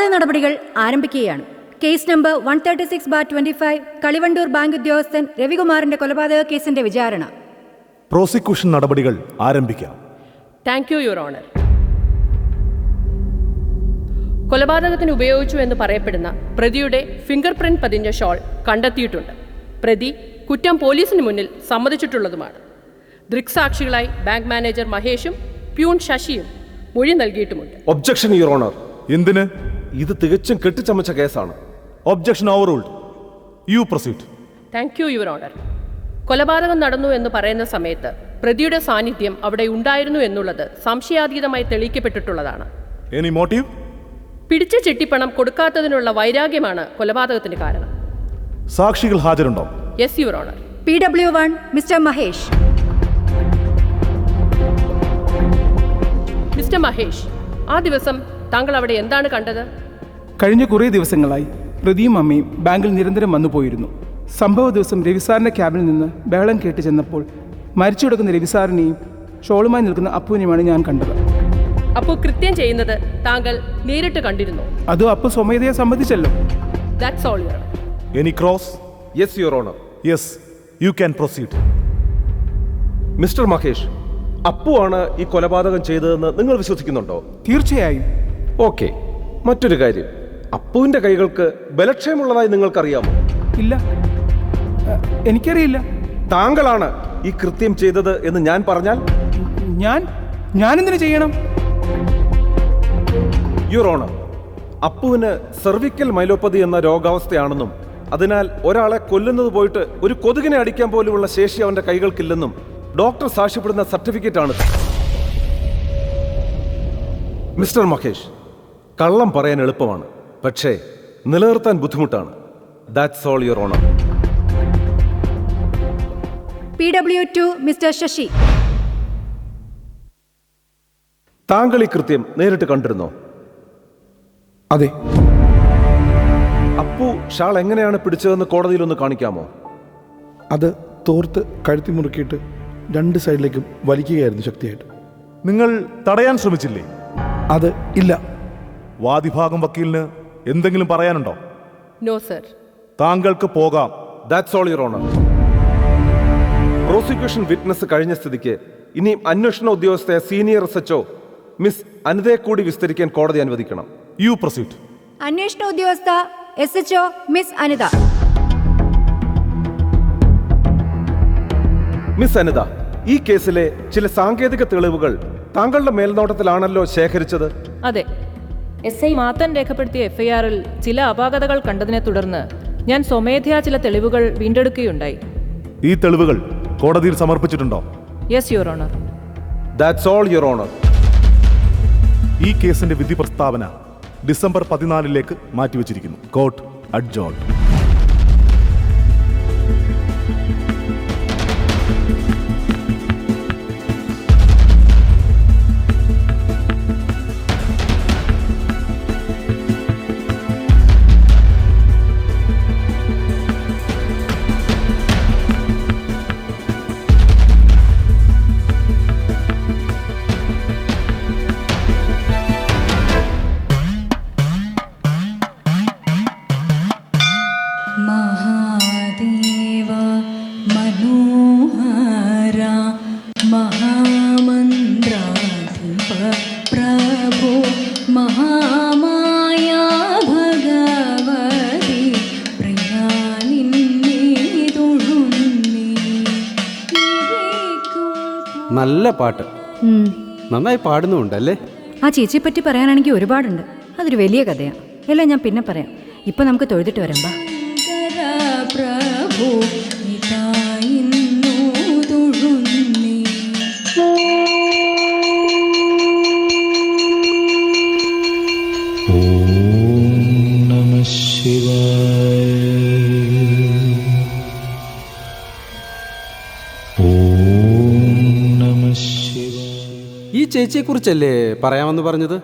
കൊലപാതക നടപടികൾ ആരംഭിക്കുകയാണ്. കേസ് നമ്പർ 136/25 കളിവണ്ടൂർ ബാങ്ക് ഉദ്യോഗസ്ഥൻ രവികുമാറിന്റെ കൊലപാതക കേസിന്റെ വിചാരണ. പ്രോസിക്യൂഷൻ നടപടികൾ ആരംഭിക്കാം. Thank you, your owner. കൊലപാതകത്തിന് ഉപയോഗിച്ചു എന്ന് പറയപ്പെടുന്ന പ്രതിയുടെ ഫിംഗർ പ്രിന്റ് പതിഞ്ഞ ഷോൾ കണ്ടെത്തിയിട്ടുണ്ട്. പ്രതി കുറ്റം പോലീസിന് മുന്നിൽ സമ്മതിച്ചിട്ടുള്ളതുമാണ്. ദൃക്സാക്ഷികളായി ബാങ്ക് മാനേജർ മഹേഷും പ്യൂൺ ശശിയും മൊഴി നൽകിയിട്ടുമുണ്ട്. Objection, your honour. എന്തിന്? ഇത് തികച്ചും കെട്ടിച്ചമച്ച കേസാണ്. Objection overruled. You proceed. Thank you, your honour. കൊലപാതകം നടന്നു എന്ന് പറയുന്ന സമയത്ത് പ്രതിയുടെ സാന്നിധ്യം അവിടെ ഉണ്ടായിരുന്നു എന്നുള്ളത് സംശയാതീതമായി തെളിയിക്കപ്പെട്ടിട്ടുള്ളതാണ്. Any motive? പിടിച്ച ചിട്ടിപ്പണം കൊടുക്കാത്തതിനുള്ള വൈരാഗ്യമാണ് കൊലപാതകത്തിന് കാരണം. സാക്ഷികൾ ഹാജരുണ്ടോ? Yes, your honour. PW1 mister Mahesh. Mister Mahesh, ആ ദിവസം താങ്കൾ അവിടെ എന്താണ് കണ്ടത്? കഴിഞ്ഞ കുറേ ദിവസങ്ങളായി പ്രതിയും അമ്മയും ബാങ്കിൽ നിരന്തരം വന്നു പോയിരുന്നു. സംഭവ ദിവസം രവിസാറിൻ്റെ ക്യാബിനിൽ നിന്ന് ബഹളം കേട്ട് ചെന്നപ്പോൾ മരിച്ചു കിടക്കുന്ന രവിസാറിനെയും ഷോളുമായി നിൽക്കുന്ന അപ്പുവിനെയുമാണ് ഞാൻ കണ്ടത്. അപ്പോൾ കൃത്യം ചെയ്യുന്നത് താങ്കൾ നേരിട്ട് കണ്ടിരുന്നു? അത് അപ്പു സ്വമേധയെ സമ്മതിച്ചല്ലോ. That's all, your honour. Any cross? Yes, your honour. Yes, you can proceed. Mister Mahesh, Appu ആണ് ഈ കൊലപാതകം ചെയ്തതെന്ന് നിങ്ങൾ വിശ്വസിക്കുന്നുണ്ടോ? തീർച്ചയായും. ഓക്കെ. മറ്റൊരു കാര്യം, അപ്പുവിന്റെ കൈകൾക്ക് ബലക്ഷയമുള്ളതായി നിങ്ങൾക്കറിയാമോ? ഇല്ല, എനിക്കറിയില്ല. താങ്കളാണ് ഈ കൃത്യം ചെയ്തത് എന്ന് ഞാൻ പറഞ്ഞാൽ? ഞാനെന്തിനു ചെയ്യണം? യുവർ ഓണർ, അപ്പുവിന് സെർവിക്കൽ മൈലോപ്പതി എന്ന രോഗാവസ്ഥയാണെന്നും അതിനാൽ ഒരാളെ കൊല്ലുന്നത് പോയിട്ട് ഒരു കൊതുകിനെ അടിക്കാൻ പോലുമുള്ള ശേഷി അവന്റെ കൈകൾക്കില്ലെന്നും ഡോക്ടർ സാക്ഷ്യപ്പെടുന്ന സർട്ടിഫിക്കറ്റാണ്. മിസ്റ്റർ മഹേഷ്, കള്ളം പറയാൻ എളുപ്പമാണ്, പക്ഷേ നിലനിർത്താൻ ബുദ്ധിമുട്ടാണ്. That's all, your honour. PW2 mister Shashi. താങ്കൾ ഈ കൃത്യം നേരിട്ട് കണ്ടിരുന്നോ? അതെ. അപ്പു ഷാൾ എങ്ങനെയാണ് പിടിച്ചതെന്ന് കോടതിയിലൊന്ന് കാണിക്കാമോ? അത് തോർത്ത് കഴുത്തി മുറുക്കിയിട്ട് രണ്ട് സൈഡിലേക്കും വലിക്കുകയായിരുന്നു ശക്തിയായിട്ട്. നിങ്ങൾ തടയാൻ ശ്രമിച്ചില്ലേ? അത് ഇല്ല. വാദിഭാഗം വക്കീലിന് എന്തെങ്കിലും പറയാനുണ്ടോ? No sir. താങ്കൾക്ക് പോകാം. That's all, your honour. Prosecution witness കഴിഞ്ഞ സ്ഥിതിക്ക് ഇനി അന്വേഷണ ഉദ്യോഗസ്ഥയെ സീനിയർ SHO മിസ് അനിതയെ കൂടി വിസ്തരിക്കാൻ കോടതി അനുവദിക്കണം. You proceed. അന്വേഷണ ഉദ്യോഗസ്ഥ SHO miss Anitha. Miss Anitha, ഈ കേസിലെ ചില സാങ്കേതിക തെളിവുകൾ താങ്കളുടെ മേൽനോട്ടത്തിലാണല്ലോ ശേഖരിച്ചത്? അതെ. SI മാത്തൻ രേഖപ്പെടുത്തിയ FIR-ൽ ചില അപാകതകൾ കണ്ടതിനെ തുടർന്ന് ഞാൻ സ്വമേധയാ ചില തെളിവുകൾ വീണ്ടെടുക്കുകയുണ്ടായി. ഈ തെളിവുകൾ കോടതിയിൽ സമർപ്പിച്ചിട്ടുണ്ടോ? Yes, your honour. That's all, your honour. ഈ കേസിന്റെ വിധി പ്രസ്താവന ഡിസംബർ 14 മാറ്റിവെച്ചിരിക്കുന്നു. Court adjourned. महादेव मनोहरा महामन्त्राधिप प्रभो महामाया भगवती प्रिया निन्ने തൊഴുന്നേ. നല്ല പാട്ട്, നന്നായി പാടുന്നുണ്ടല്ലേ? ആ ചേച്ചിയെ പറ്റി പറയാനാണെങ്കിൽ ഒരുപാടുണ്ട്. അതൊരു വലിയ കഥയാണ്. എല്ലാം ഞാൻ പിന്നെ പറയാം. ഇപ്പൊ നമുക്ക് തൊഴുതിട്ട് വരാം. ബാ. പ്രഭു ഇതായിന്നു തൊഴുന്നേ. ഈ ചേച്ചിയെ കുറിച്ചല്ലേ പറയാമെന്ന് പറഞ്ഞത്?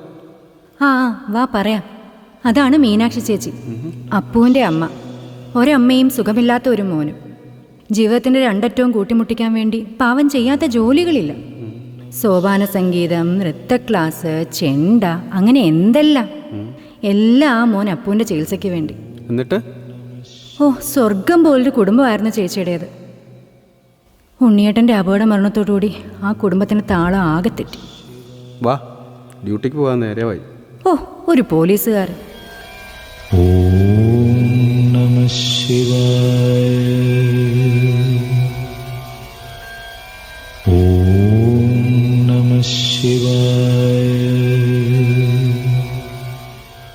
ആ വാ പറയാം. അതാണ് മീനാക്ഷി ചേച്ചി, അപ്പുവിൻ്റെ അമ്മ. ഒരമ്മയും സുഖമില്ലാത്ത ഒരു മോനും. ജീവിതത്തിൻ്റെ രണ്ടറ്റവും കൂട്ടിമുട്ടിക്കാൻ വേണ്ടി പാവം ചെയ്യാത്ത ജോലികളില്ല. സോപാന സംഗീതം, നൃത്ത ക്ലാസ്, ചെണ്ട, അങ്ങനെ എന്തെല്ലാം. എല്ലാം ആ മോൻ അപ്പുവിൻ്റെ ചികിത്സയ്ക്ക് വേണ്ടി. എന്നിട്ട് ഓ, സ്വർഗം പോലൊരു കുടുംബമായിരുന്നു ചേച്ചിയുടേത്. ഉണ്ണിയേട്ടൻ്റെ അപകട മരണത്തോടുകൂടി ആ കുടുംബത്തിന് താളം ആകെ തെറ്റി. വാ, ഡ്യൂട്ടിക്ക് പോകാൻ നേരമായി. ഓ, ഒരു പോലീസുകാരൻ.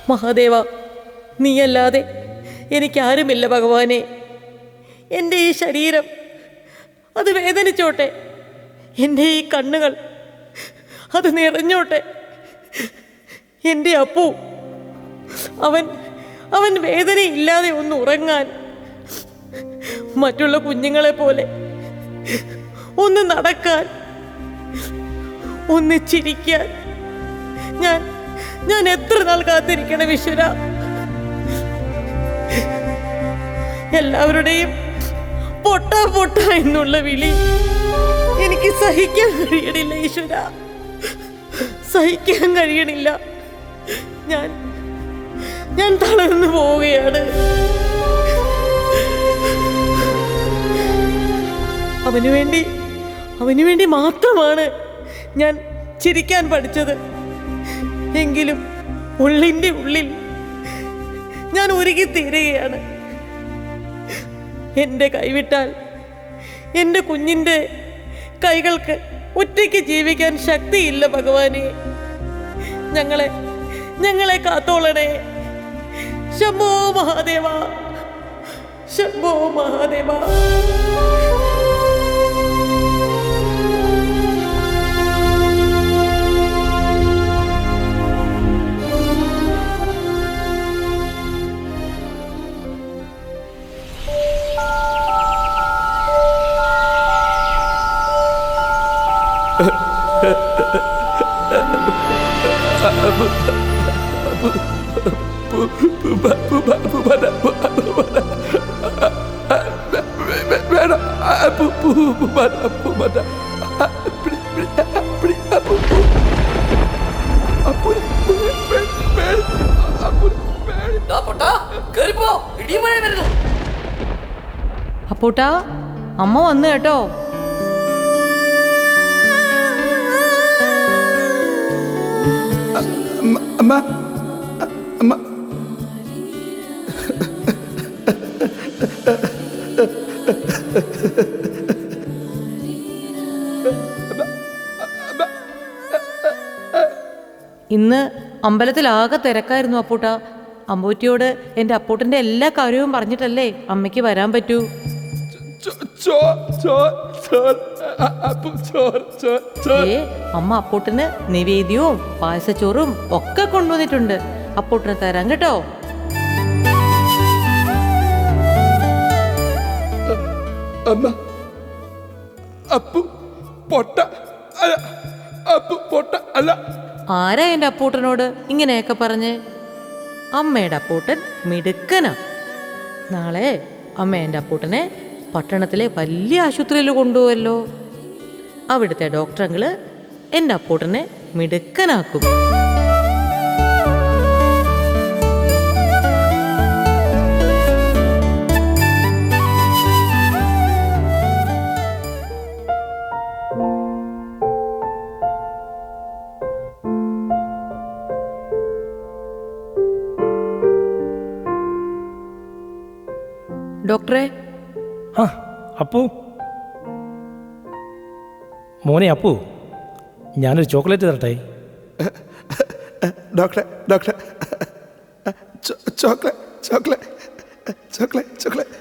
മഹാദേവ, നീയല്ലാതെ എനിക്കാരുമില്ല ഭഗവാനെ. എൻ്റെ ഈ ശരീരം അത് വേദനിച്ചോട്ടെ, എൻ്റെ ഈ കണ്ണുകൾ അത് നിറഞ്ഞോട്ടെ. എൻ്റെ അപ്പു അവൻ വേദനയില്ലാതെ ഒന്ന് ഉറങ്ങാൻ, മറ്റുള്ള കുഞ്ഞുങ്ങളെ പോലെ ഒന്ന് നടക്കാൻ, ഒന്ന് ചിരിക്കാൻ ഞാൻ എത്ര നാൾ കാത്തിരിക്കണം ഈശ്വര. എല്ലാവരുടെയും പൊട്ട പൊട്ട എന്നുള്ള വിളി എനിക്ക് സഹിക്കാൻ കഴിയണില്ല ഈശ്വര, സഹിക്കാൻ കഴിയണില്ല. ഞാൻ തളർന്നു പോവുകയാണ്. അവനു വേണ്ടി മാത്രമാണ് ഞാൻ ചിരിക്കാൻ പഠിച്ചത്. എങ്കിലും ഉള്ളിൻ്റെ ഉള്ളിൽ ഞാൻ ഉരുകി തീരുകയാണ്. എൻ്റെ കൈവിട്ടാൽ എൻ്റെ കുഞ്ഞിൻ്റെ കൈകൾക്ക് ഒറ്റയ്ക്ക് ജീവിക്കാൻ ശക്തിയില്ല ഭഗവാനെ. ഞങ്ങളെ കാത്തോളണേ. ശംഭോ മഹാദേവ, ശംഭോ മഹാദേവ. അപ്പൂട്ടാ, അമ്മ വന്നു കേട്ടോ. അമ്മ അമ്മ ഇന്ന് അമ്പലത്തിലാകെ തിരക്കായിരുന്നു അപ്പൂട്ടാ. അമ്പൂറ്റിയോട് എൻ്റെ അപ്പൂട്ടൻ്റെ എല്ലാ കാര്യവും പറഞ്ഞിട്ടല്ലേ അമ്മയ്ക്ക് വരാൻ പറ്റൂ. അമ്മ അപ്പൂട്ടന് നിവേദ്യവും പായസച്ചോറും ഒക്കെ കൊണ്ടുവന്നിട്ടുണ്ട്. അപ്പൂട്ടന് തരാം കേട്ടോ. അമ്മ അപ്പു പൊട്ട അല്ല, അപ്പു പൊട്ട അല്ല. ആരാ എൻ്റെ അപ്പൂട്ടനോട് ഇങ്ങനെയൊക്കെ പറഞ്ഞ്? അമ്മയുടെ അപ്പൂട്ടൻ മിടുക്കനാ. നാളെ അമ്മ എൻ്റെ അപ്പൂട്ടനെ പട്ടണത്തിലെ വലിയ ആശുപത്രിയിൽ കൊണ്ടുപോവല്ലോ. അവിടുത്തെ ഡോക്ടറുകള് എൻ്റെ അപ്പൂട്ടനെ മിടുക്കനാക്കും. ഡോക്ടറെ. ആ അപ്പു, മോനെ അപ്പു, ഞാനൊരു ചോക്ലേറ്റ് തരട്ടെ? ഡോക്ടറെ ഡോക്ടറെ, ചോക്ലേറ്റ് ചോക്ലേറ്റ് ചോക്ലേറ്റ് ചോക്ലേറ്റ്.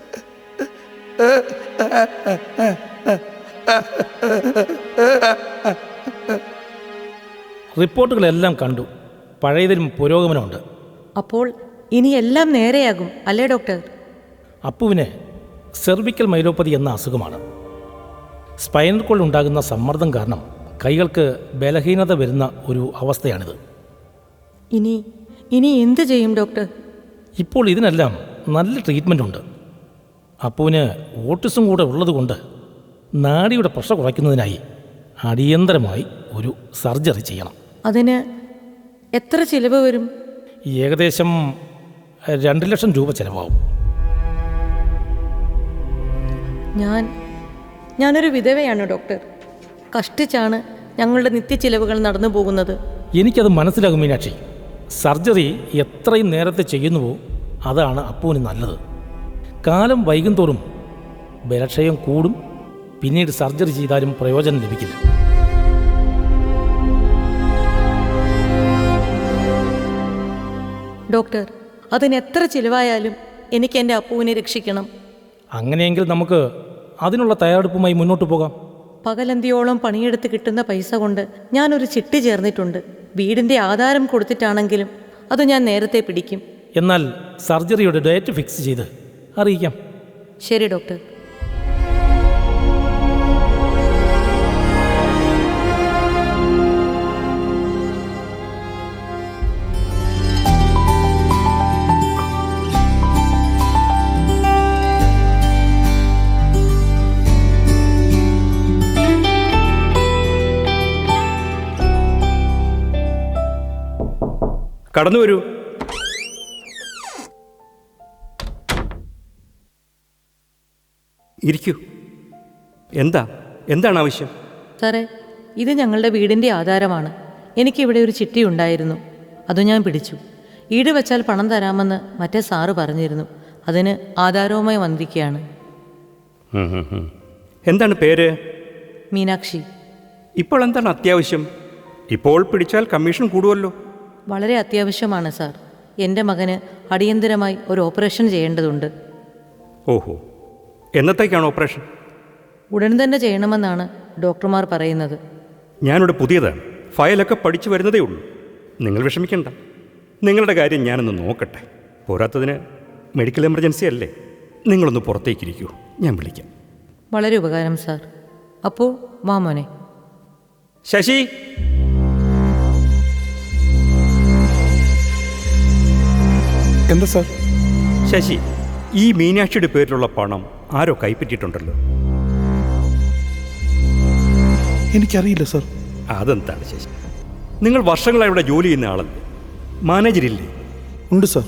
റിപ്പോർട്ടുകളെല്ലാം കണ്ടു. പഴയതിലും പുരോഗമനമുണ്ട്. അപ്പോൾ ഇനി എല്ലാം നേരെയാകും അല്ലേ ഡോക്ടർ? അപ്പുവിന് സെർവിക്കൽ മൈലോപ്പതി എന്ന അസുഖമാണ്. സ്പൈനൽ കോഡിൽ ഉണ്ടാകുന്ന സമ്മർദ്ദം കാരണം കൈകൾക്ക് ബലഹീനത വരുന്ന ഒരു അവസ്ഥയാണിത്. ഇനി എന്ത് ചെയ്യും ഡോക്ടർ? ഇപ്പോൾ ഇതിനെല്ലാം നല്ല ട്രീറ്റ്മെൻ്റ് ഉണ്ട്. അപ്പുവിന് ഓട്ടിസം കൂടെ ഉള്ളതുകൊണ്ട് നാഡിയുടെ പ്രഷർ കുറയ്ക്കുന്നതിനായി അടിയന്തരമായി ഒരു സർജറി ചെയ്യണം. അതിന് എത്ര ചിലവ് വരും? ഏകദേശം 2 ലക്ഷം രൂപ ചിലവാകും. ഞാനൊരു വിധവയാണ് ഡോക്ടർ. കഷ്ടിച്ചാണ് ഞങ്ങളുടെ നിത്യച്ചിലവുകൾ നടന്നു പോകുന്നത്. എനിക്കത് മനസ്സിലാകും മീനാക്ഷി. സർജറി എത്രയും നേരത്തെ ചെയ്യുന്നുവോ അതാണ് അപ്പൂന് നല്ലത്. കാലം വൈകും തോറും ബലക്ഷയം കൂടും. പിന്നീട് സർജറി ചെയ്താലും പ്രയോജനം ലഭിക്കില്ല. ഡോക്ടർ, അതിന് എത്ര ചിലവായാലും എനിക്ക് എൻ്റെ അപ്പുവിനെ രക്ഷിക്കണം. അങ്ങനെയെങ്കിൽ നമുക്ക് അതിനുള്ള തയ്യാറെടുപ്പുമായി മുന്നോട്ട് പോകാം. പകലന്തിയോളം പണിയെടുത്ത് കിട്ടുന്ന പൈസ കൊണ്ട് ഞാനൊരു ചിട്ടി ചേർന്നിട്ടുണ്ട്. വീടിൻ്റെ ആധാരം കൊടുത്തിട്ടാണെങ്കിലും അത് ഞാൻ നേരത്തെ പിടിക്കും. എന്നാൽ സർജറിയുടെ ഡേറ്റ് ഫിക്സ് ചെയ്ത് അറിയിക്കാം. ശരി ഡോക്ടർ. കടന്നു വരൂ. ഇരിക്കൂ. എന്താണ് ആവശ്യം? സാറേ, ഇത് ഞങ്ങളുടെ വീടിൻ്റെ ആധാരമാണ്. എനിക്കിവിടെ ഒരു ചിട്ടി ഉണ്ടായിരുന്നു. അത് ഞാൻ പിടിച്ചു. ഈട് വെച്ചാൽ പണം തരാമെന്ന് മറ്റേ സാറ് പറഞ്ഞിരുന്നു. അതിന് ആധാരവുമായി വന്നിരിക്കുകയാണ്. എന്താണ് പേര്? മീനാക്ഷി. ഇപ്പോൾ എന്താണ് അത്യാവശ്യം? ഇപ്പോൾ പിടിച്ചാൽ കമ്മീഷൻ കൂടുമല്ലോ. വളരെ അത്യാവശ്യമാണ് സാർ. എൻ്റെ മകന് അടിയന്തരമായി ഒരു ഓപ്പറേഷൻ ചെയ്യേണ്ടതുണ്ട്. ഓഹോ, എന്നത്തേക്കാണ് ഓപ്പറേഷൻ? ഉടൻ തന്നെ ചെയ്യണമെന്നാണ് ഡോക്ടർമാർ പറയുന്നത്. ഞാനിവിടെ പുതിയതാണ്. ഫയലൊക്കെ പഠിച്ചു വരുന്നതേ ഉള്ളൂ. നിങ്ങൾ വിഷമിക്കണ്ട. നിങ്ങളുടെ കാര്യം ഞാനൊന്ന് നോക്കട്ടെ. പോരാത്തതിന് മെഡിക്കൽ എമർജൻസി അല്ലേ. നിങ്ങളൊന്ന് പുറത്തേക്കിരിക്കൂ, ഞാൻ വിളിക്കാം. വളരെ ഉപകാരം സാർ. അപ്പോൾ വാ മോനെ. ശശി, എന്താ സാർ? ശശി, ഈ മീനാക്ഷിയുടെ പേരിലുള്ള പണം ആരോ കൈപ്പറ്റിയിട്ടുണ്ടല്ലോ. എനിക്കറിയില്ല സാർ. അതെന്താണ് ശശി? നിങ്ങൾ വർഷങ്ങളായി ഇവിടെ ജോലി ചെയ്യുന്ന ആളല്ലേ, മാനേജരില്ലേ? ഉണ്ട് സാർ.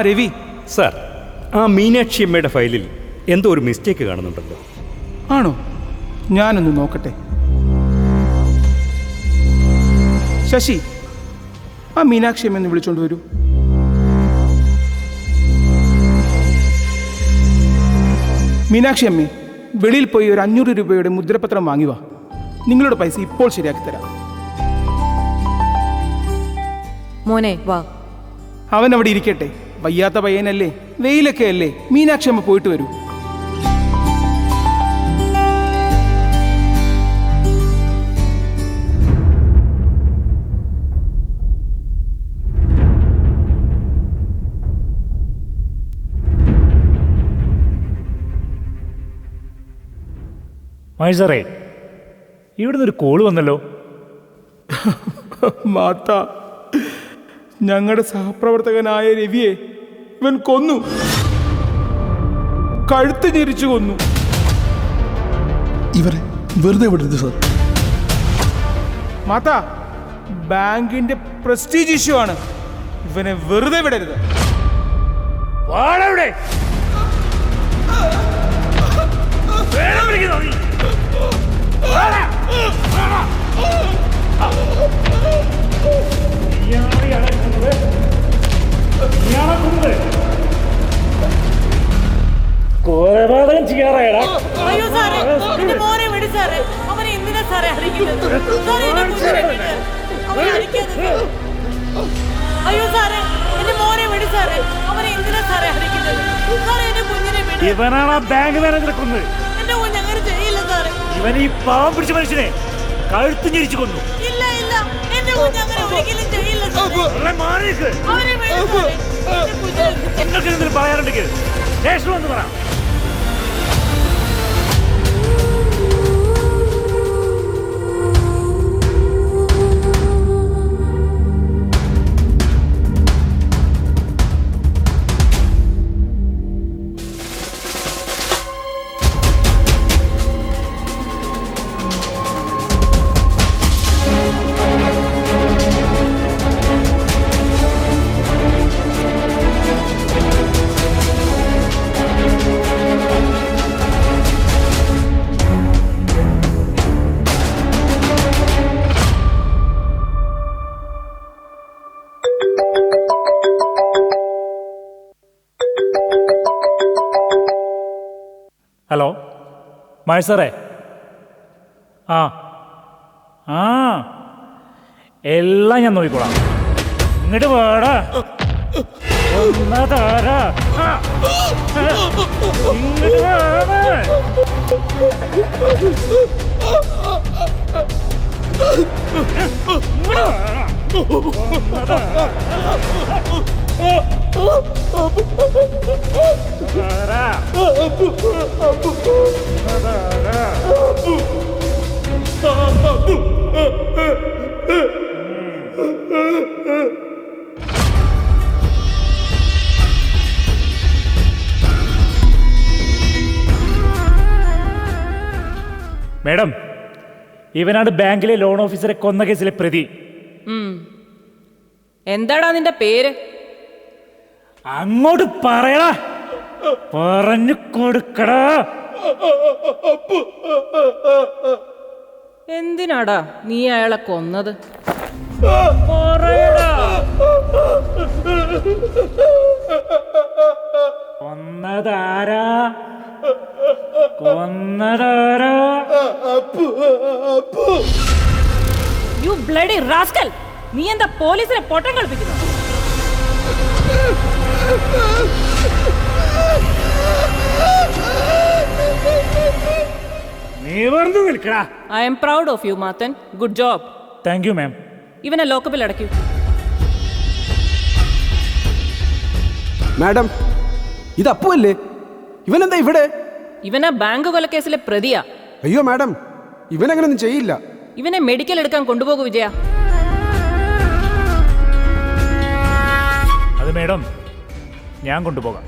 രവി സാർ, ആ മീനാക്ഷി അമ്മയുടെ ഫയലിൽ എന്തോ ഒരു മിസ്റ്റേക്ക് കാണുന്നുണ്ടല്ലോ. ആണോ? ഞാനൊന്ന് നോക്കട്ടെ. ശശി, ആ മീനാക്ഷി അമ്മ എന്ന് വിളിച്ചോണ്ട് വരൂ. മീനാക്ഷി അമ്മേ, വെളിയിൽ പോയി ഒരു 500 രൂപയുടെ മുദ്രപത്രം വാങ്ങി വാ. നിങ്ങളുടെ പൈസ ഇപ്പോൾ ശരിയാക്കി തരാം. മോനെ വാ. അവൻ അവിടെ ഇരിക്കട്ടെ. വയ്യാത്ത പയ്യനല്ലേ, വെയിലൊക്കെ അല്ലേ. മീനാക്ഷി അമ്മ പോയിട്ട് വരൂ. സാറേ, ഇവിടുന്ന് ഒരു കോള് വന്നല്ലോ. മാത്ത, ഞങ്ങളുടെ സഹപ്രവർത്തകനായ രവിയെ ഇവൻ കൊന്നു. കഴുത്ത് ഞെരിച്ചു കൊന്നു. ഇവരെ വെറുതെ വിടരുത് സാർ. മാത്ത, ബാങ്കിന്റെ പ്രസ്റ്റീജ് ഇഷ്യൂ ആണ്. ഇവനെ വെറുതെ വിടരുത്. വാടവിടെ കൊലപാതകം ചെയ്യാറായടാ. അയ്യോ സാറേ, എന്റെ മോനെ വിട് സാറേ. അവനെ എന്തിനാ സാറേ അടിക്കുന്നത്? സാറേ, എന്റെ കുഞ്ഞിനെ വിട്. അവനെ അടിക്കാതെ. അയ്യോ സാറേ, എന്റെ മോനെ വിട് സാറേ. അവനെ എന്തിനാ സാറേ അടിക്കുന്നത്? സാറേ, എന്റെ കുഞ്ഞിനെ വിട്. ഇവനാണ് ആ ബാങ്ക് മാനേജറെ കൊന്നത്. എന്റെ കുഞ്ഞ് അങ്ങനെ ചെയ്യില്ല സാറേ. ഇവൻ ഈ പാവം പിടിച്ച മനുഷ്യനെ കഴുത്ത് ഞെരിച്ചു കൊന്നു. ഇല്ല ഇല്ല, എന്റെ കുഞ്ഞ് അങ്ങനെ ഒരിക്കലും ചെയ്യില്ല സാറേ. മാറിക്ക്. അവനെ വിട് സാറേ. എന്റെ കുഞ്ഞിനെ നിങ്ങൾക്ക് എന്തെങ്കിലും പറയാനുണ്ടെങ്കിൽ സ്റ്റേഷനിൽ വന്ന് പറ. ഹലോ മഹേഷ് സാറേ, ആ ആ എല്ലാം ഞാൻ നോക്കിക്കോളാം. ഇങ്ങോട്ട് വേടാ, ഒന്നതാരാ, ഇങ്ങോട്ട് വേണേ. മേഡം, ഇവനാണ് ബാങ്കിലെ ലോൺ ഓഫീസറെ കൊന്ന കേസിലെ പ്രതി. എന്താടാ നിന്റെ പേര്? അങ്ങോട്ട് പറയടാ, പറഞ്ഞു കൊടുക്കടാ. എന്തിനാടാ നീ അയാളെ കൊന്നത്? പറയടാ. കൊന്നതാരാ? കൊന്നതാരാ? You bloody rascal! നീ എന്താ പോലീസിനെ പൊട്ടം കളിപ്പിക്കുന്നു? നീ വെറുതെ നിൽക്കടാ. I am proud of you Mathan. Good job. Thank you ma'am. ഇവനെ ലോക്കപ്പിൽ അടയ്ക്കൂ. മാഡം, ഇത് അപ്പു അല്ലേ? ഇവനെന്താ ഇവിടെ? ഇവനാ ബാങ്ക് കൊലക്കേസിലെ പ്രതിയാ. അയ്യോ മാഡം, ഇവനങ്ങനൊന്നും ചെയ്യില്ല. ഇവനെ മെഡിക്കൽ എടുക്കാൻ കൊണ്ടുപോകൂ വിജയ. അത് മേഡം, ഞാൻ കൊണ്ടുപോകാം.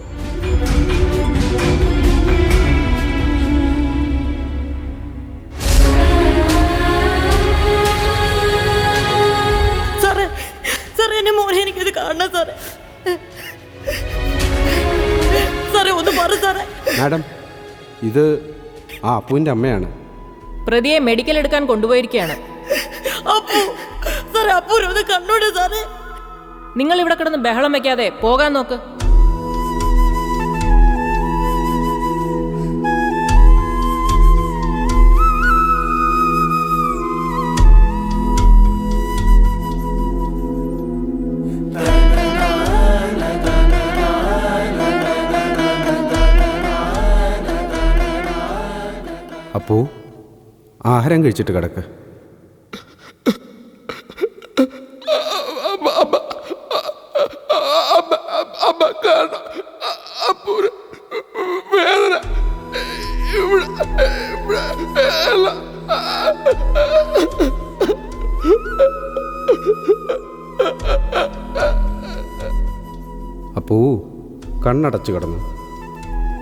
സാറേ, സാറേ എന്റെ മോനെ എനിക്കത് കാണണം സാറേ. സാറേ ഒന്ന് പറ സാറേ. മാഡം, ഇത് ആ അപ്പുവിൻ്റെ അമ്മയാണ്. പ്രതിയെ മെഡിക്കൽ എടുക്കാൻ കൊണ്ടുപോയിരിക്കുകയാണ്. അപ്പു സാറേ, അപ്പൂരൊന്ന് കണ്ടോട്ടെ സാറേ. നിങ്ങൾ ഇവിടെ കിടന്ന് ബഹളം വെക്കാതെ പോകാൻ നോക്ക്. അപ്പു, ആഹാരം കഴിച്ചിട്ട് കിടക്ക്. അപ്പൂ, കണ്ണടച്ചു കിടന്നു.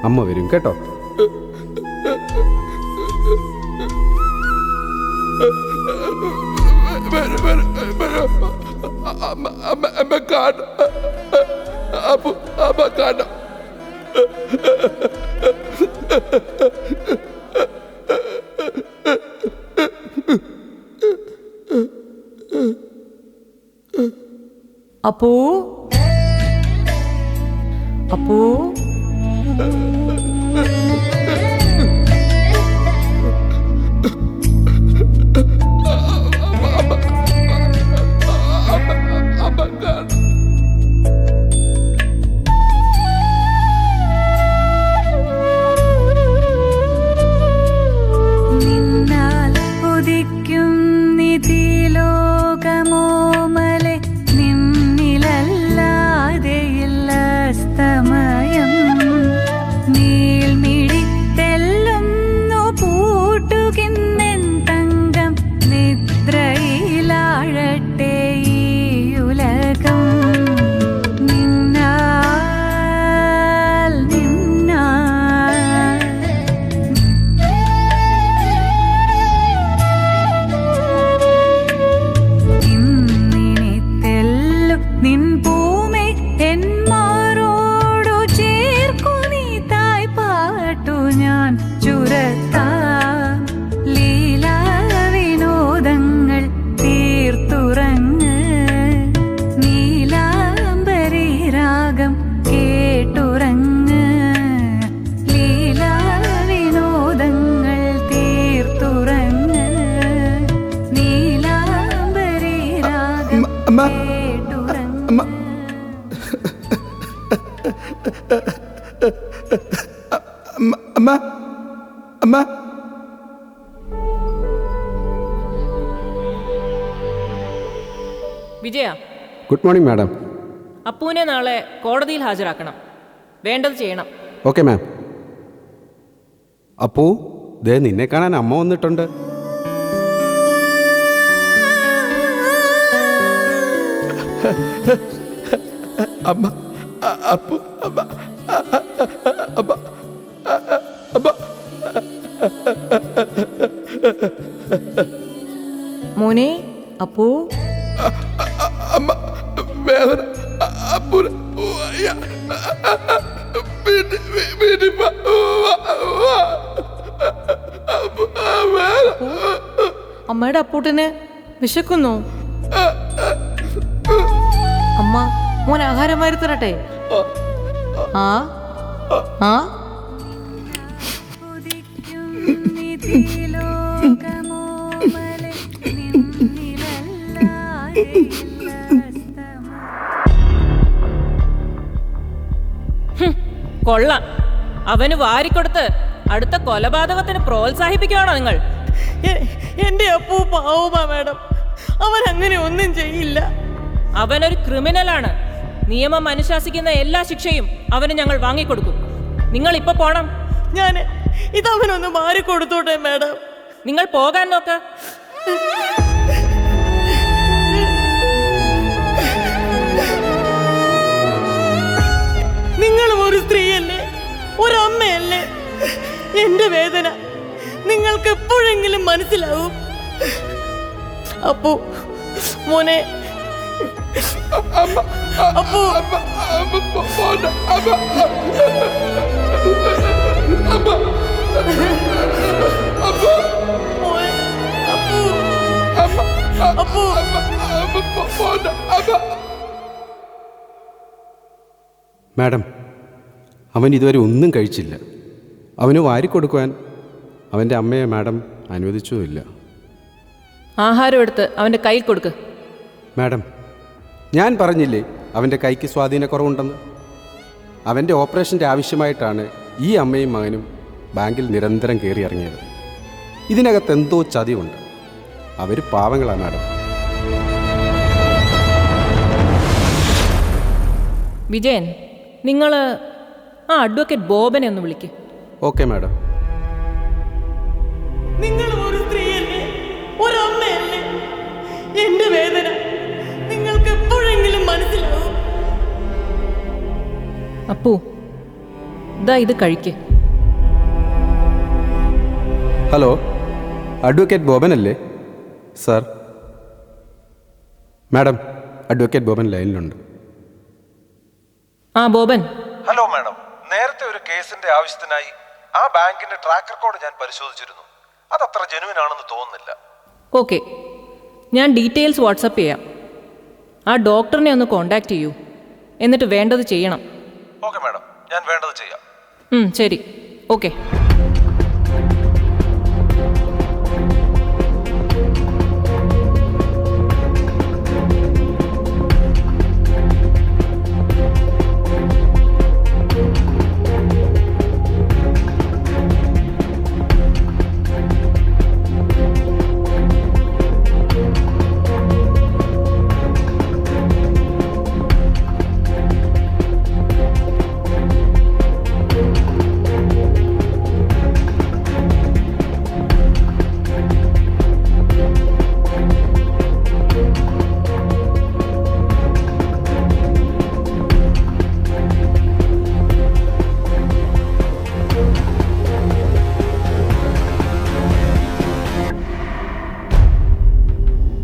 അമ്മ വരും കേട്ടോ. അപ്പൂ, അപ്പൂ, നിന്നാൽ ഉദിക്കും നിധിലോകമോമലെ, നിന്നിലല്ലാതെയില്ല അസ്തമയം. നീൾമിഴിത്തെല്ലുന്നു പൂട്ടുകിന്നെൻ തങ്കം, നിദ്രയിലാഴട്ടെ ഈ ഉലകം. നിന്നാൽ നിന്നാൽ ഇന്നിനിത്തെല്ലു നിൻ ഭൂമി എന്മാരോടു ചേർക്കു നീ തായ് പാട്ടു ഞാൻ ചുരത്താം. ലീലാ വിനോദങ്ങൾ തീർത്തുറങ്ങ്, നീലാംബരി രാഗം കേട്ടുറങ്ങ്. ലീലാ വിനോദങ്ങൾ അമ്മ അമ്മ വിജയ, ഗുഡ് മോർണിംഗ് മാഡം. അപ്പുവിനെ നാളെ കോടതിയിൽ ഹാജരാക്കണം. വേണ്ടത് ചെയ്യണം. Okay ma'am. അപ്പൂ, ദേ നിന്നെ കാണാൻ അമ്മ വന്നിട്ടുണ്ട്. അമ്മ അപ്പു അമ്മ അമ്മ അമ്മ മോനെ അപ്പൂ, അമ്മ വേദന അപ്പൂന് അമ്മയുടെ അപ്പൂട്ടന് വിശക്കുന്നു. അമ്മ മോൻ ആഹാരം വാരി തരട്ടെ? ആ ആ കൊള്ളാം. അവന് വാരിക്കൊടുത്ത് അടുത്ത കൊലപാതകത്തിന് പ്രോത്സാഹിപ്പിക്കുകയാണോ നിങ്ങൾ? എന്റെ അപ്പൂ പാവമാ മാഡം, അവൻ അങ്ങനെ ഒന്നും ചെയ്യില്ല. അവനൊരു ക്രിമിനലാണ്. നിയമം അനുശാസിക്കുന്ന എല്ലാ ശിക്ഷയും അവന് ഞങ്ങൾ വാങ്ങിക്കൊടുക്കും. നിങ്ങൾ ഇപ്പൊ പോണം. ഞാൻ ഇതവനൊന്ന് മാറിക്കൊടുത്തോട്ടെ മാഡം? നിങ്ങൾ പോകാൻ നോക്ക്. നിങ്ങളും ഒരു സ്ത്രീയല്ലേ, ഒരമ്മയല്ലേ? എന്റെ വേദന നിങ്ങൾക്ക് എപ്പോഴെങ്കിലും മനസ്സിലാവും. അപ്പു മോനെ, അപ്പു മാഡം, അവൻ ഇതുവരെ ഒന്നും കഴിച്ചില്ല. അവന് വാരിക്കൊടുക്കുവാൻ അവൻ്റെ അമ്മയെ മാഡം അനുവദിച്ചുമില്ല. ആഹാരം എടുത്ത് അവൻ്റെ കയ്യിൽ കൊടുക്ക്. മാഡം, ഞാൻ പറഞ്ഞില്ലേ അവൻ്റെ കൈക്ക് സ്വാധീനക്കുറവുണ്ടെന്ന്. അവൻ്റെ ഓപ്പറേഷൻ്റെ ആവശ്യമായിട്ടാണ് ഈ അമ്മയും മകനും ബാങ്കിൽ നിരന്തരം കയറി ഇറങ്ങിയത്. ഇതിനകത്ത് എന്തോ ചതിവുണ്ട്. അവർ പാവങ്ങളാണ് മാഡം. വിജയൻ, നിങ്ങൾ ആ അഡ്വക്കേറ്റ് ബോബനെ ഒന്ന് വിളിക്ക്. Okay madam. നിങ്ങൾ ഒരു സ്ത്രീയല്ലേ, ഒരമ്മയല്ലേ? എന്റെ വേദന നിങ്ങൾക്ക് എപ്പോഴെങ്കിലും മനസ്സിലാവും. അപ്പു, ഇതാ ഇത് കഴിക്ക്. ഹലോ, അഡ്വക്കേറ്റ് ബോബൻ അല്ലേ? സാർ, മാഡം, അഡ്വക്കേറ്റ് ബോബൻ ലൈനിലുണ്ട്. ആ ബോബൻ. ഹലോ മാഡം, നേരത്തെ ഒരു കേസിന്റെ ആവശ്യത്തിനായി ആ ബാങ്കിന്റെ ട്രാക്ക് റെക്കോർഡ് ഞാൻ പരിശോധിച്ചിരുന്നു. അതത്ര ജെനുവിൻ ആണെന്ന് തോന്നുന്നില്ല. ഓക്കെ, ഞാൻ ഡീറ്റെയിൽസ് വാട്സപ്പ് ചെയ്യാം. ആ ഡോക്ടറിനെ ഒന്ന് കോണ്ടാക്ട് ചെയ്യൂ. എന്നിട്ട് വേണ്ടത് ചെയ്യണം. ഓക്കെ മാഡം, ഞാൻ വേണ്ടത് ചെയ്യാം. ശരി, ഓക്കെ.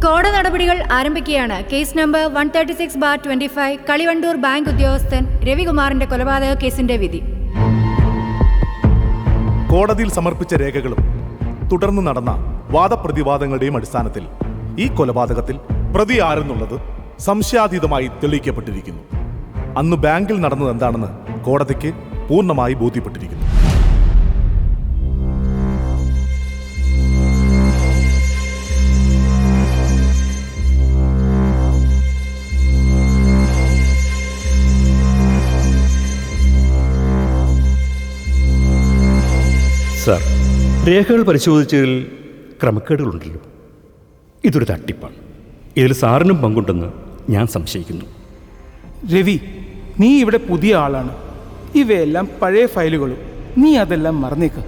കോടതി നടപടികൾ ആരംഭിക്കുകയാണ്. കേസ് നമ്പർ 136/25 കളിവണ്ടൂർ ബാങ്ക് ഉദ്യോഗസ്ഥൻ രവികുമാറിന്റെ കൊലപാതക കേസിന്റെ വിധി. കോടതിയിൽ സമർപ്പിച്ച രേഖകളും തുടർന്ന് നടന്ന വാദപ്രതിവാദങ്ങളുടെയും അടിസ്ഥാനത്തിൽ ഈ കൊലപാതകത്തിൽ പ്രതി ആരെന്നുള്ളത് സംശയാതീതമായി തെളിയിക്കപ്പെട്ടിരിക്കുന്നു. അന്ന് ബാങ്കിൽ നടന്നത് എന്താണെന്ന് കോടതിക്ക് പൂർണ്ണമായി ബോധ്യപ്പെട്ടിരിക്കുന്നു. സാർ, രേഖകൾ പരിശോധിച്ചതിൽ ക്രമക്കേടുകളുണ്ടല്ലോ. ഇതൊരു തട്ടിപ്പാണ്. ഇതിൽ സാറിനും പങ്കുണ്ടെന്ന് ഞാൻ സംശയിക്കുന്നു. രവി, നീ ഇവിടെ പുതിയ ആളാണ്. ഇവയെല്ലാം പഴയ ഫയലുകളും. നീ അതെല്ലാം മറന്നേക്ക്.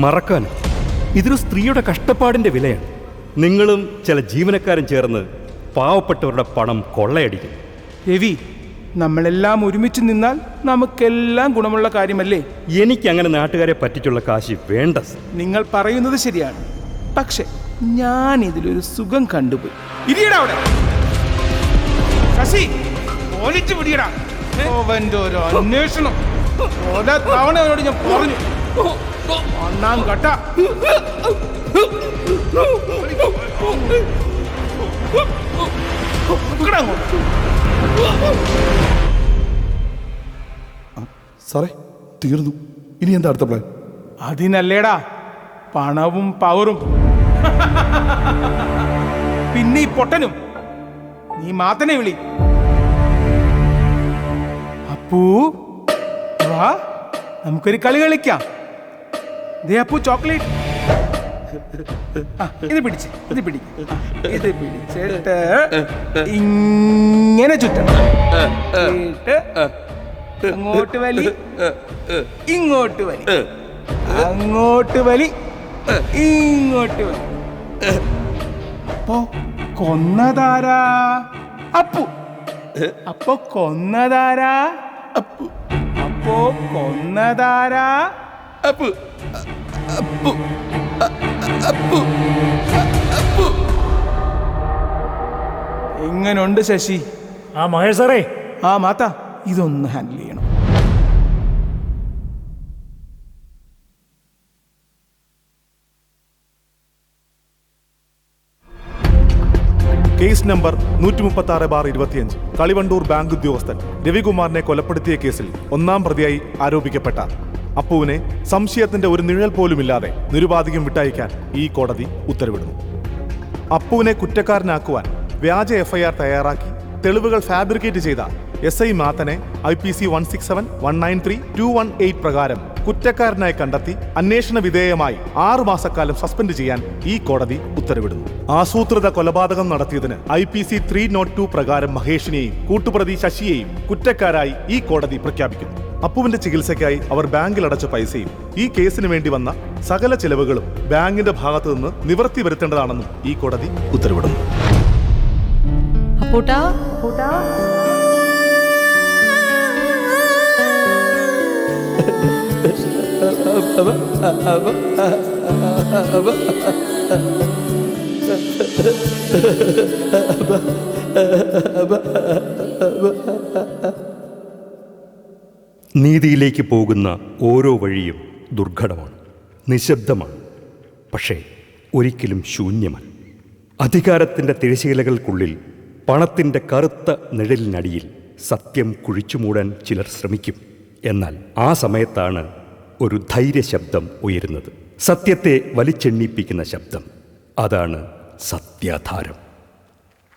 മറക്കാനും ഇതൊരു സ്ത്രീയുടെ കഷ്ടപ്പാടിൻ്റെ വിലയാണ്. നിങ്ങളും ചില ജീവനക്കാരും ചേർന്ന് പാവപ്പെട്ടവരുടെ പണം കൊള്ളയടിക്കും. രവി, നമ്മളെല്ലാം ഒരുമിച്ച് നിന്നാൽ നമുക്കെല്ലാം ഗുണമുള്ള കാര്യമല്ലേ? എനിക്കങ്ങനെ നാട്ടുകാരെ പറ്റിച്ചുള്ള കാശ് വേണ്ട. നിങ്ങൾ പറയുന്നത് ശരിയാണ്. പക്ഷെ ഞാൻ ഇതിലൊരു സുഖം കണ്ടുപോയി. ഇരിയടാ അവിടെ. ശശി, പോലിച്ച് പിടിയടാ. അവന്റെ ഒരു അന്വേഷണം തവണ അവനോട് ഞാൻ പറഞ്ഞു. ഒന്നാം കട്ട സാറേ, തീർന്നു. ഇനി എന്താ അടുത്ത പ്ലാൻ? അതിനല്ലേടാ പണവും പവറും. പിന്നെ ഈ പൊട്ടനും. നീ മാത്രനെ വിളി. അപ്പൂ, വാ, നമുക്കൊരു കളി കളിക്കാം. ദേ അപ്പു, ചോക്ലേറ്റ്. ഇത് പിടിച്ച്, ഇത് പിടിച്ചിട്ട് ഇങ്ങനെ ചുറ്റണം. അങ്ങോട്ട് വലി, ഇങ്ങോട്ട് വലി, അങ്ങോട്ട് വലി, ഇങ്ങോട്ട് വലി. അപ്പോ കൊന്നതാരാ? അപ്പു. അപ്പോ കൊന്നതാരാ? അപ്പു. അപ്പോ കൊന്നതാരാ? അപ്പു. അപ്പു. അപ്പു. അപ്പു. എങ്ങനുണ്ട് ശശി? ആ മഹേഷ് സാറേ. ആ മാത്ത, ഇതൊന്ന് ഹാൻഡിൽ ചെയ്യണം. കേസ് നമ്പർ 136/25 കളിവണ്ടൂർ ബാങ്ക് ഉദ്യോഗസ്ഥൻ രവികുമാറിനെ കൊലപ്പെടുത്തിയ കേസിൽ ഒന്നാം പ്രതിയായി ആരോപിക്കപ്പെട്ട അപ്പുവിനെ സംശയത്തിന്റെ ഒരു നിഴൽ പോലുമില്ലാതെ നിരുപാധികം വിട്ടയക്കാൻ ഈ കോടതി ഉത്തരവിടുന്നു. അപ്പുവിനെ കുറ്റക്കാരനാക്കുവാൻ വ്യാജ എഫ്ഐആർ തയ്യാറാക്കി തെളിവുകൾ ഫാബ്രിക്കേറ്റ് ചെയ്ത SI മാത്തനെ IPC 167, 193, 218 പ്രകാരം കുറ്റക്കാരനായി കണ്ടെത്തി അന്വേഷണ വിധേയമായി 6 മാസക്കാലം സസ്പെൻഡ് ചെയ്യാൻ ഈ കോടതി ഉത്തരവിടുന്നു. ആസൂത്രിത കൊലപാതകം നടത്തിയതിന് IPC 302 പ്രകാരം മഹേഷിനെയും കൂട്ടുപ്രതി ശശിയെയും കുറ്റക്കാരായി ഈ കോടതി പ്രഖ്യാപിക്കുന്നു. അപ്പുവിന്റെ ചികിത്സയ്ക്കായി അവർ ബാങ്കിൽ അടച്ച പൈസയും ഈ കേസിന് വേണ്ടി വന്ന സകല ചെലവുകളും ബാങ്കിന്റെ ഭാഗത്തു നിന്ന് നിവൃത്തി വരുത്തേണ്ടതാണെന്നും ഈ കോടതി ഉത്തരവിടുന്നു. അപ്പൂട്ടാ, നീതിയിലേക്ക് പോകുന്ന ഓരോ വഴിയും ദുർഘടമാണ്, നിശബ്ദമാണ്, പക്ഷേ ഒരിക്കലും ശൂന്യമല്ല. അധികാരത്തിൻ്റെ തിരശീലകൾക്കുള്ളിൽ പണത്തിൻ്റെ കറുത്ത നിഴലിനടിയിൽ സത്യം കുഴിച്ചുമൂടാൻ ചിലർ ശ്രമിക്കും. എന്നാൽ ആ സമയത്താണ് ഒരു ധൈര്യശബ്ദം ഉയരുന്നത്, സത്യത്തെ വലിച്ചെണ്ണിപ്പിക്കുന്ന ശബ്ദം. അതാണ് സത്യാധാരം.